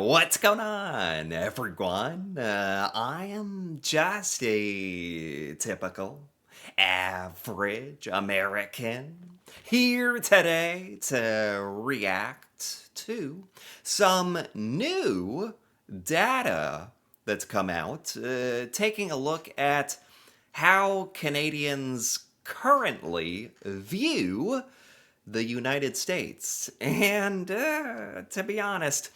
What's going on, everyone? I am just a typical, average American here today to react to some new data that's come out, taking a look at how Canadians currently view the United States. And to be honest,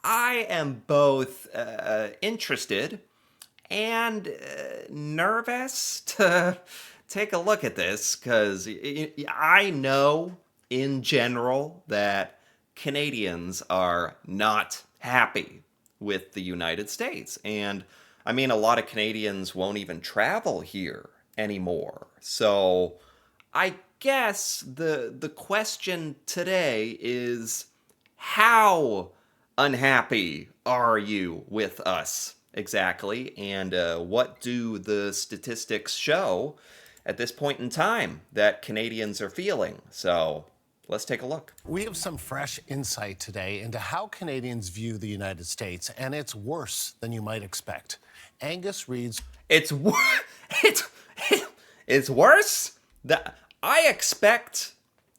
I am both interested and nervous to take a look at this because I know in general that Canadians are not happy with the United States. And I mean, a lot of Canadians won't even travel here anymore. So I guess the question today is how unhappy are you with us exactly, and what do the statistics show at this point in time that Canadians are feeling? So let's take a look. We have some fresh insight today into how Canadians view the United States, and it's worse than you might expect. Angus Reid's It's it's it's worse. That I expect,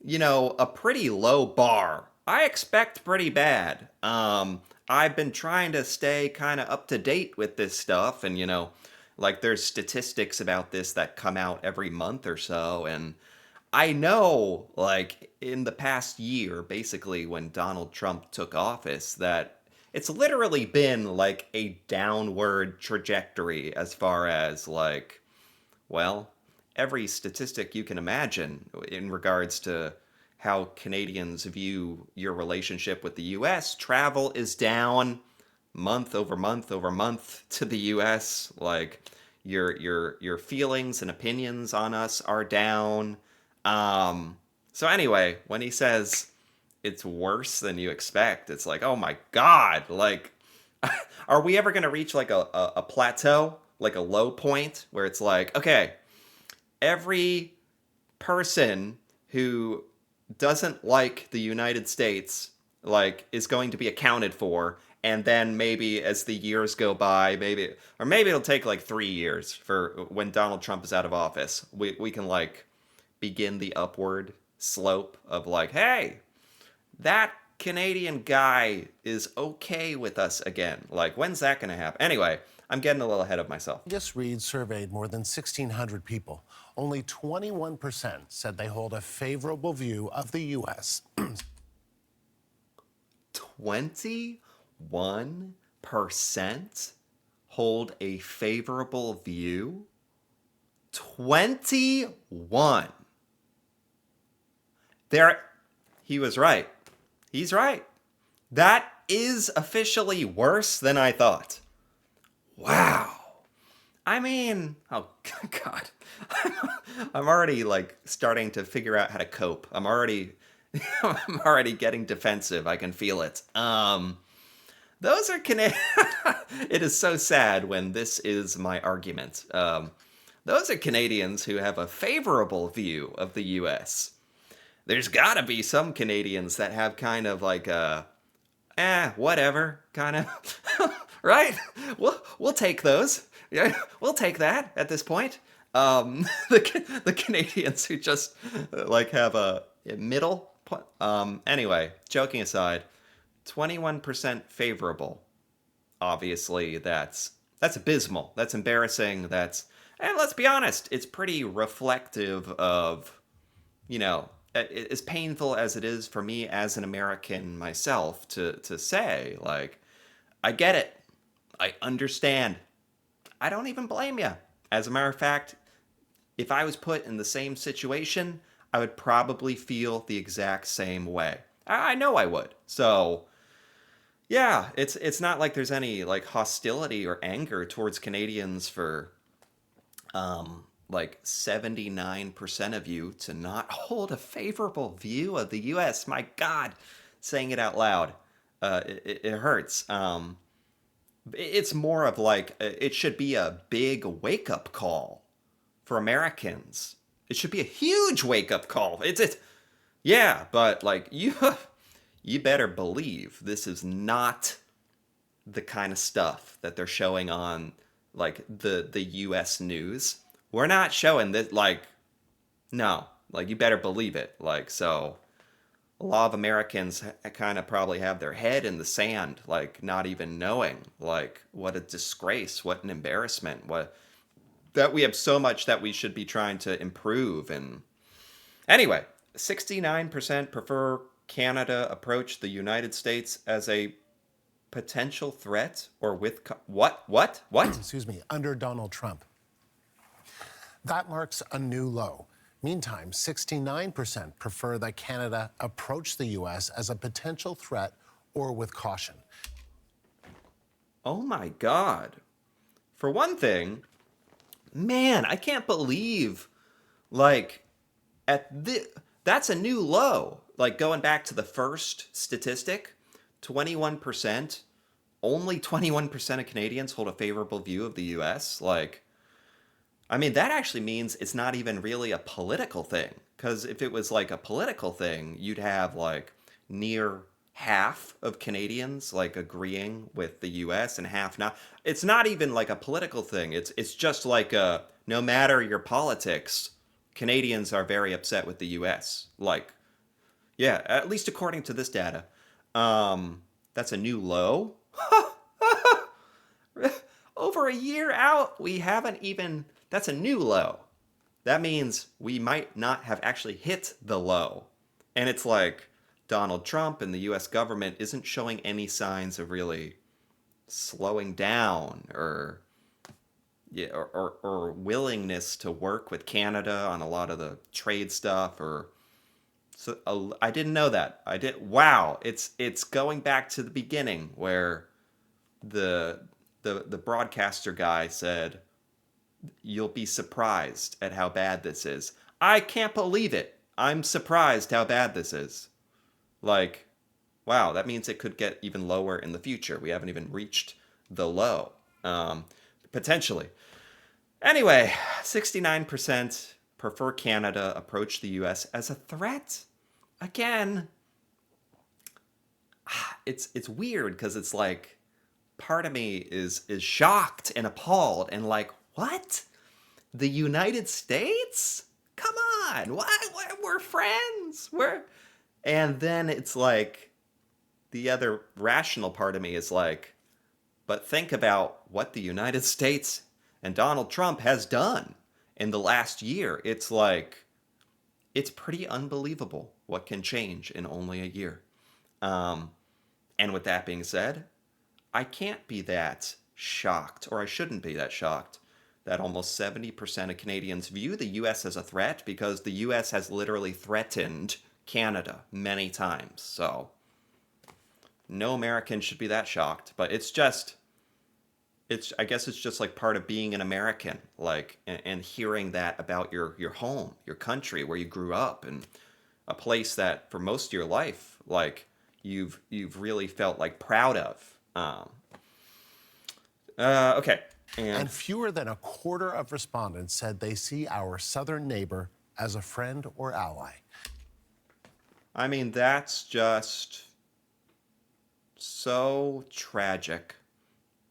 a pretty low bar. I expect pretty bad. I've been trying to stay kind of up to date with this stuff, and like there's statistics about this that come out every month or so, and I know, like, in the past year, basically, when Donald Trump took office, that it's literally been like a downward trajectory as far as, like, well, every statistic you can imagine in regards to how Canadians view your relationship with the US. Travel is down month over month over month to the US. Like your feelings and opinions on us are down. So anyway, when he says it's worse than you expect, it's like, oh my God, like, are we ever going to reach like a plateau, like a low point where it's like, okay, every person who doesn't like the United States like is going to be accounted for, and then maybe as the years go by, maybe it'll take like 3 years for when Donald Trump is out of office, we can like begin the upward slope of like, hey, that Canadian guy is okay with us again. Like, when's that going to happen? Anyway, I'm getting a little ahead of myself. Angus Reid surveyed more than 1,600 people. Only 21% said they hold a favorable view of the U.S. 21% hold a favorable view? 21. There, he was right. He's right. That is officially worse than I thought. Wow. I mean, oh God, I'm already like starting to figure out how to cope. I'm already getting defensive. I can feel it. Those are It is so sad when this is my argument. Those are Canadians who have a favorable view of the U.S. There's got to be some Canadians that have kind of like a, whatever kind of, right? We'll take those. Yeah, we'll take that at this point. The Canadians who just like have a middle. Anyway, joking aside, 21% favorable. Obviously, that's abysmal. That's embarrassing. And let's be honest, it's pretty reflective of, as painful as it is for me as an American myself to say, like, I get it. I understand. I don't even blame you. As a matter of fact, if I was put in the same situation, I would probably feel the exact same way. I know I would. So, yeah, it's not like there's any like hostility or anger towards Canadians for like 79% of you to not hold a favorable view of the US. My God, saying it out loud, it hurts. It's more of like it should be a big wake up call for Americans. It should be a huge wake up call. Yeah, but like you better believe this is not the kind of stuff that they're showing on like the US news. We're not showing that like no, like you better believe it. Like so a lot of Americans kind of probably have their head in the sand, like not even knowing like what a disgrace, what an embarrassment, what that we have so much that we should be trying to improve. And anyway, 69% prefer Canada approach the United States as a potential threat or with what? Excuse me, under Donald Trump. That marks a new low. Meantime, 69% prefer that Canada approach the U.S. as a potential threat or with caution. Oh my God. For one thing, man, I can't believe like at the that's a new low. Like going back to the first statistic, 21%, only 21% of Canadians hold a favorable view of the US. Like I mean, that actually means it's not even really a political thing. Because if it was like a political thing, you'd have like near half of Canadians like agreeing with the US and half not. It's not even like a political thing. It's just like no matter your politics, Canadians are very upset with the US. Like, yeah, at least according to this data. That's a new low. Over a year out, we haven't even. That's a new low. That means we might not have actually hit the low. And it's like Donald Trump and the US government isn't showing any signs of really slowing down or yeah, or willingness to work with Canada on a lot of the trade stuff or so I didn't know that. I did wow, it's going back to the beginning where the the broadcaster guy said you'll be surprised at how bad this is. I can't believe it. I'm surprised how bad this is. Like, wow, that means it could get even lower in the future. We haven't even reached the low, potentially. Anyway, 69% prefer Canada approach the US as a threat. Again, it's weird because it's like part of me is shocked and appalled and like, what? The United States? Come on. What? We're friends. And then it's like the other rational part of me is like, but think about what the United States and Donald Trump has done in the last year. It's like it's pretty unbelievable what can change in only a year. Um, and with that being said, I can't be that shocked, or I shouldn't be that shocked, that almost 70% of Canadians view the US as a threat because the US has literally threatened Canada many times. So, no American should be that shocked, but I guess it's just like part of being an American, like and hearing that about your home, your country, where you grew up, and a place that for most of your life, like you've really felt like proud of. Okay, And fewer than a quarter of respondents said they see our southern neighbor as a friend or ally. I mean that's just so tragic.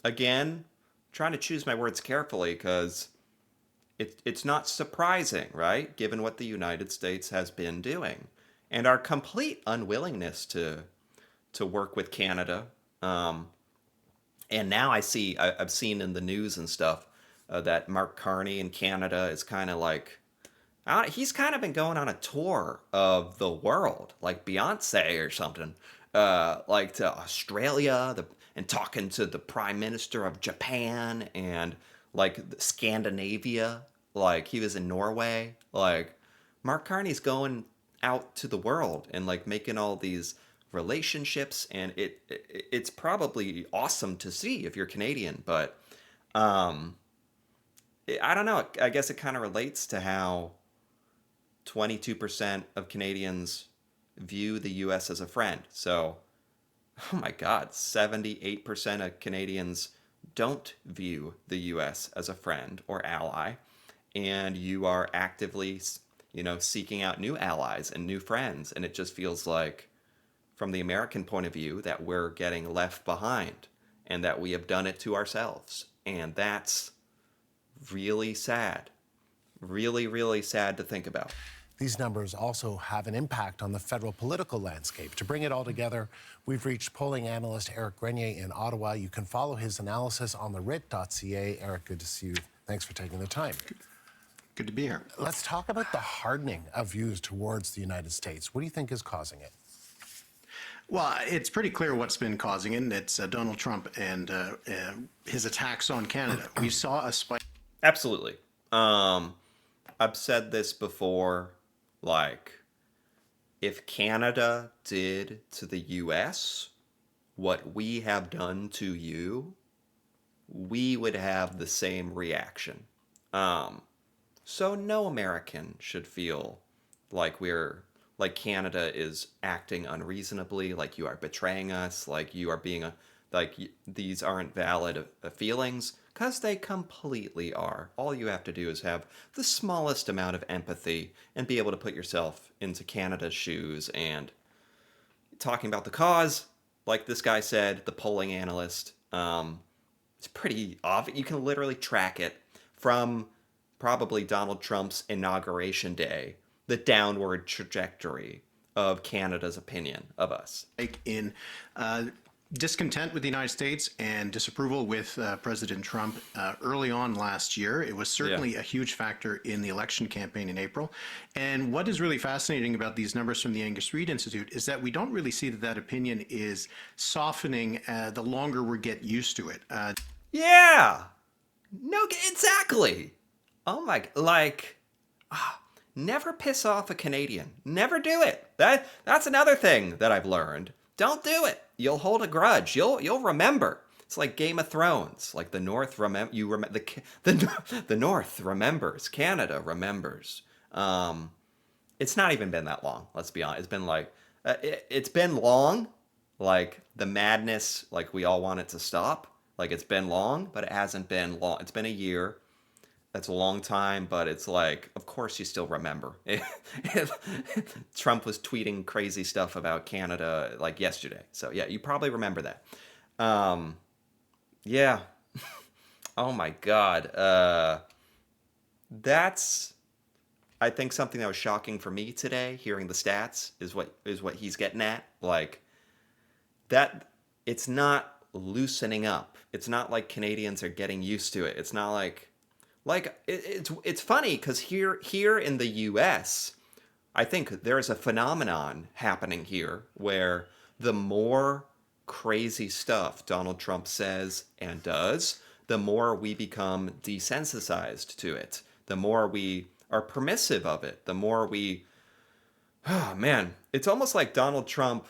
Again, trying to choose my words carefully because it's not surprising, right? Given what the United States has been doing and our complete unwillingness to work with Canada. And now I've seen in the news and stuff that Mark Carney in Canada is kind of like, he's kind of been going on a tour of the world, like Beyonce or something, like to Australia, and talking to the Prime Minister of Japan and like Scandinavia, like he was in Norway. Like Mark Carney's going out to the world and like making all these relationships, and it's probably awesome to see if you're Canadian, but um, I don't know. I guess it kind of relates to how 22% of Canadians view the US as a friend. So, oh my God, 78% of Canadians don't view the US as a friend or ally. And you are actively, seeking out new allies and new friends. And it just feels like, from the American point of view, that we're getting left behind. and that we have done it to ourselves. And that's really sad. Really, really sad to think about. These numbers also have an impact on the federal political landscape. To bring it all together, we've reached polling analyst Eric Grenier in Ottawa. You can follow his analysis on therit.ca. Eric, good to see you. Thanks for taking the time. Good to be here. Let's talk about the hardening of views towards the United States. What do you think is causing it? Well, it's pretty clear what's been causing it. It's Donald Trump and his attacks on Canada. We saw a spike. Absolutely. I've said this before, like, if Canada did to the US what we have done to you, we would have the same reaction. So no American should feel like like Canada is acting unreasonably, like you are betraying us, like you are being these aren't valid feelings, because they completely are. All you have to do is have the smallest amount of empathy and be able to put yourself into Canada's shoes and talking about the cause, like this guy said, the polling analyst. It's pretty obvious. You can literally track it from probably Donald Trump's inauguration day, the downward trajectory of Canada's opinion of us. In discontent with the United States and disapproval with President Trump early on last year. It was certainly a huge factor in the election campaign in April. And what is really fascinating about these numbers from the Angus Reid Institute is that we don't really see that opinion is softening the longer we get used to it. Yeah. No, exactly. Oh my, never piss off a Canadian. Never do it. That's another thing that I've learned. Don't do it. You'll hold a grudge. You'll remember. It's like Game of Thrones. Like the North the North remembers. Canada remembers. It's not even been that long. Let's be honest. It's been it's been long. Like the madness. Like we all want it to stop. Like it's been long, but it hasn't been long. It's been a year. That's a long time, but it's like, of course you still remember. Trump was tweeting crazy stuff about Canada like yesterday. So yeah, you probably remember that. Yeah. Oh my God. That's, I think, something that was shocking for me today, hearing the stats, is what he's getting at. Like, that, it's not loosening up. It's not like Canadians are getting used to it. It's not like it's funny because here in the U.S., I think there's a phenomenon happening here where the more crazy stuff Donald Trump says and does, the more we become desensitized to it. The more we are permissive of it. The more we, oh man, it's almost like Donald Trump.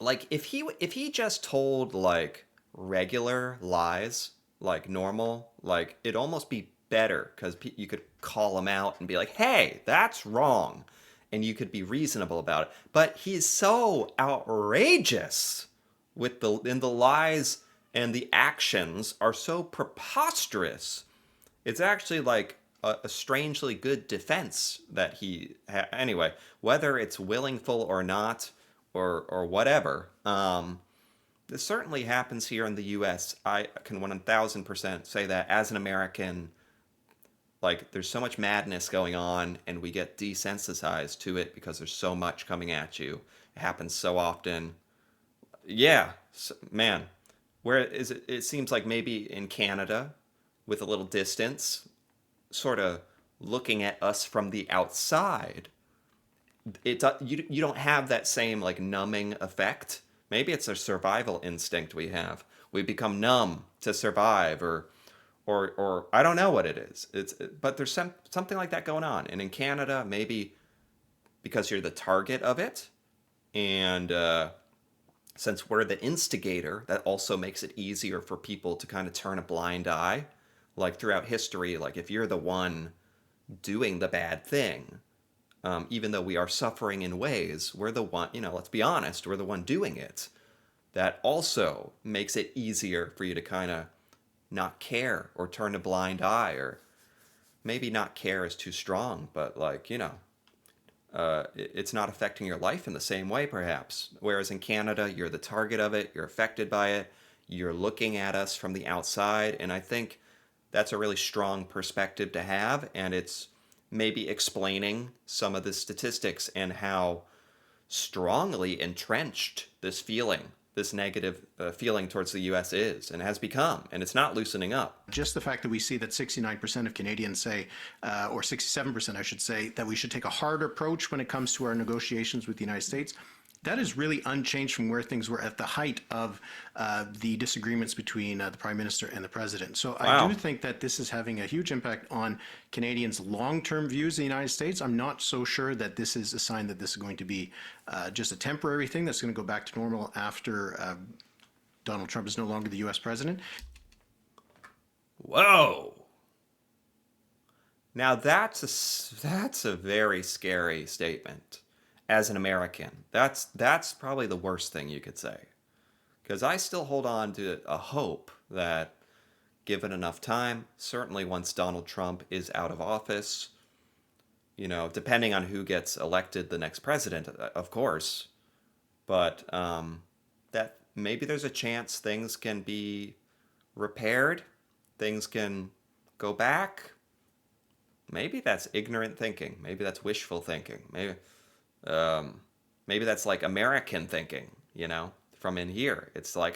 Like if he just told like regular lies, like normal, like it'd almost be better because you could call him out and be like, hey, that's wrong, and you could be reasonable about it. But he's so outrageous with the lies, and the actions are so preposterous. It's actually like a strangely good defense that anyway, whether it's willingful or not, or whatever. This certainly happens here in the U.S. I can 1,000% say that as an American, like there's so much madness going on and we get desensitized to it because there's so much coming at you. It happens so often. Yeah, man. Where is it? It seems like maybe in Canada, with a little distance, sort of looking at us from the outside, you don't have that same like numbing effect. Maybe it's a survival instinct we have. We become numb to survive, or I don't know what it is. But there's something like that going on. And in Canada, maybe because you're the target of it, and since we're the instigator, that also makes it easier for people to kind of turn a blind eye. Like throughout history, like if you're the one doing the bad thing, even though we are suffering in ways, we're the one, let's be honest, we're the one doing it. That also makes it easier for you to kind of not care or turn a blind eye, or maybe not care is too strong, but like, it's not affecting your life in the same way, perhaps. Whereas in Canada, you're the target of it, you're affected by it, you're looking at us from the outside. And I think that's a really strong perspective to have. And it's maybe explaining some of the statistics and how strongly entrenched this feeling, this negative feeling towards the U.S. is and has become, and it's not loosening up. Just the fact that we see that 69% of Canadians say, or 67%, I should say, that we should take a hard approach when it comes to our negotiations with the United States. That is really unchanged from where things were at the height of the disagreements between the Prime Minister and the President. So Wow. I do think that this is having a huge impact on Canadians' long-term views of the United States. I'm not so sure that this is a sign that this is going to be just a temporary thing that's going to go back to normal after Donald Trump is no longer the U.S. President. Whoa. Now that's a very scary statement as an American. That's probably the worst thing you could say. Because I still hold on to a hope that given enough time, certainly once Donald Trump is out of office, you know, depending on who gets elected the next president, of course, but that maybe there's a chance things can be repaired, things can go back. Maybe that's ignorant thinking. Maybe that's wishful thinking. Maybe that's like American thinking, you know, from in here. It's like,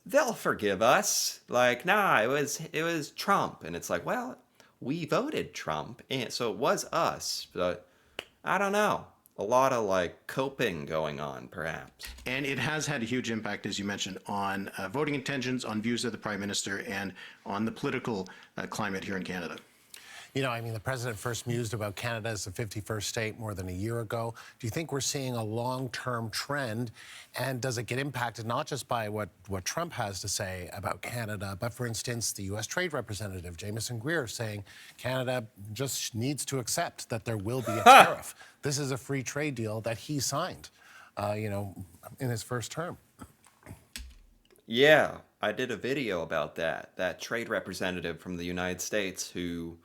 they'll forgive us. Like, nah, it was Trump. And it's like, well, we voted Trump, and so it was us. But I don't know. A lot of like coping going on, perhaps. And it has had a huge impact, as you mentioned, on voting intentions, on views of the Prime Minister, and on the political climate here in Canada. You know, I mean, the president first mused about Canada as the 51st state more than a year ago. Do you think we're seeing a long-term trend? And does it get impacted not just by what Trump has to say about Canada, but, for instance, the U.S. Trade Representative, Jamieson Greer, saying Canada just needs to accept that there will be a tariff. This is a free trade deal that he signed, you know, in his first term. Yeah, I did a video about that trade representative from the United States who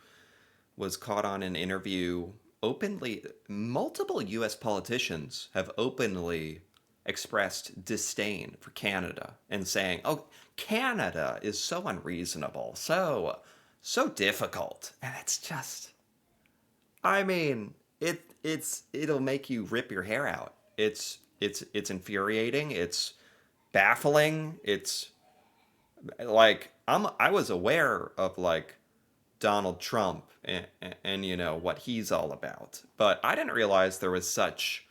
was caught on an interview openly. Multiple U.S. politicians have openly expressed disdain for Canada and saying, oh, Canada is so unreasonable, so difficult. And it's just, I mean, it'll make you rip your hair out. It's infuriating. It's baffling. It's like, I was aware of like Donald Trump and you know what he's all about, but I didn't realize there was such,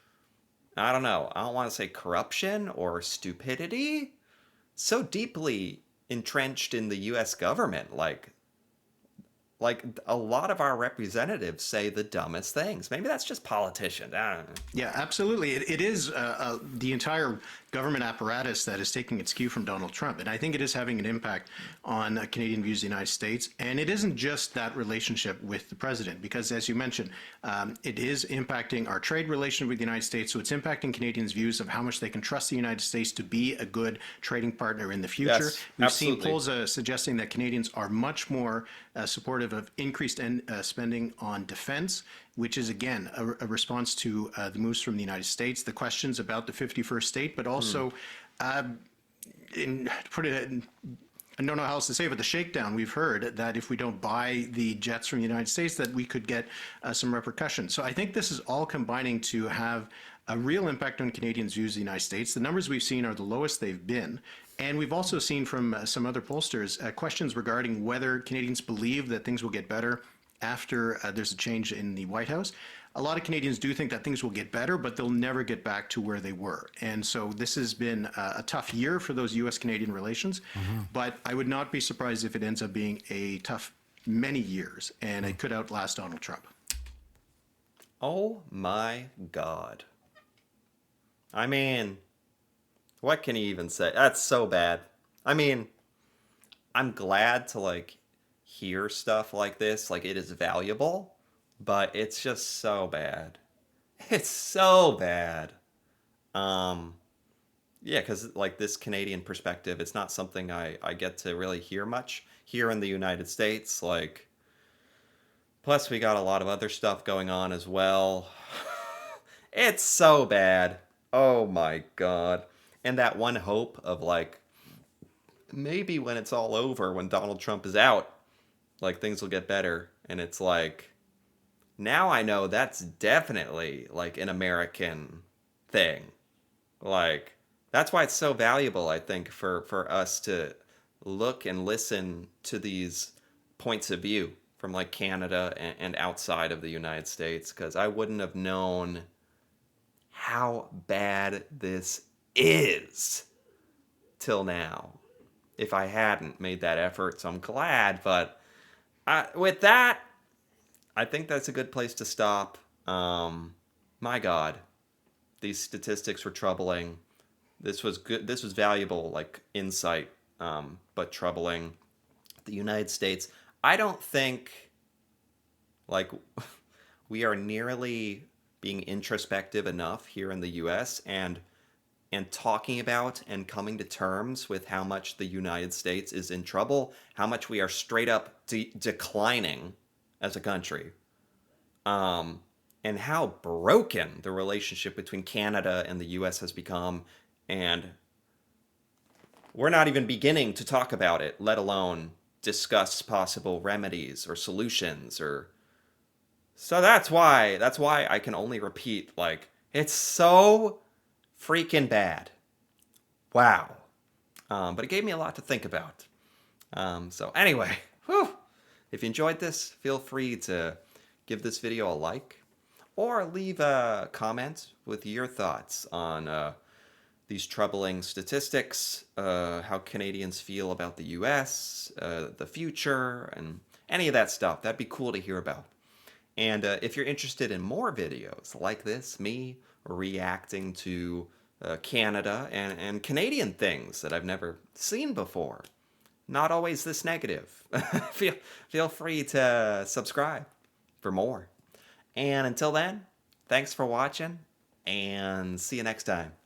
I don't know, I don't want to say corruption or stupidity so deeply entrenched in the US government. Like a lot of our representatives say the dumbest things. Maybe that's just politicians. I don't know. Yeah, absolutely. It is the entire government apparatus that is taking its cue from Donald Trump. And I think it is having an impact on Canadian views of the United States. And it isn't just that relationship with the president, because as you mentioned, it is impacting our trade relation with the United States. So it's impacting Canadians' views of how much they can trust the United States to be a good trading partner in the future. Yes, We've seen absolutely. polls suggesting that Canadians are much more supportive of increased spending on defense, which is, again, a response to the moves from the United States, the questions about the 51st state, but also, I don't know how else to say, but the shakedown. We've heard that if we don't buy the jets from the United States, that we could get some repercussions. So I think this is all combining to have a real impact on Canadians' views of the United States. The numbers we've seen are the lowest they've been. And we've also seen from some other pollsters questions regarding whether Canadians believe that things will get better after there's a change in the White House. A lot of Canadians do think that things will get better, but they'll never get back to where they were. And so this has been a tough year for those U.S.-Canadian relations, but I would not be surprised if it ends up being a tough many years, and it could outlast Donald Trump. Oh my God. I mean, what can you even say? That's so bad. I mean, I'm glad to like hear stuff like this, like it is valuable, but it's just so bad. It's so bad. Yeah, because like this Canadian perspective, it's not something I get to really hear much here in the United States. Like, plus we got a lot of other stuff going on as well. It's so bad. Oh my God. and that one hope of like maybe when it's all over, when Donald Trump is out, like things will get better. And it's like now I know that's definitely like an American thing. Like that's why it's so valuable, I think, for us to look and listen to these points of view from like Canada and outside of the United States, because I wouldn't have known how bad this is till now if I hadn't made that effort. So I'm glad. But with that, I think that's a good place to stop. My God, these statistics were troubling. This was good. This was valuable, like insight, but troubling. The United States, I don't think, like, we are nearly being introspective enough here in the U.S. and talking about and coming to terms with how much the United States is in trouble, how much we are straight up declining as a country, and how broken the relationship between Canada and the U.S. has become. And we're not even beginning to talk about it, let alone discuss possible remedies or solutions. Or so that's why I can only repeat, like, it's so freaking bad. Wow. But it gave me a lot to think about. So anyway, whew, if you enjoyed this, feel free to give this video a like or leave a comment with your thoughts on these troubling statistics, how Canadians feel about the US, the future, and any of that stuff. That'd be cool to hear about. And if you're interested in more videos like this, me reacting to Canada and Canadian things that I've never seen before, not always this negative, feel free to subscribe for more. And until then, thanks for watching, and see you next time.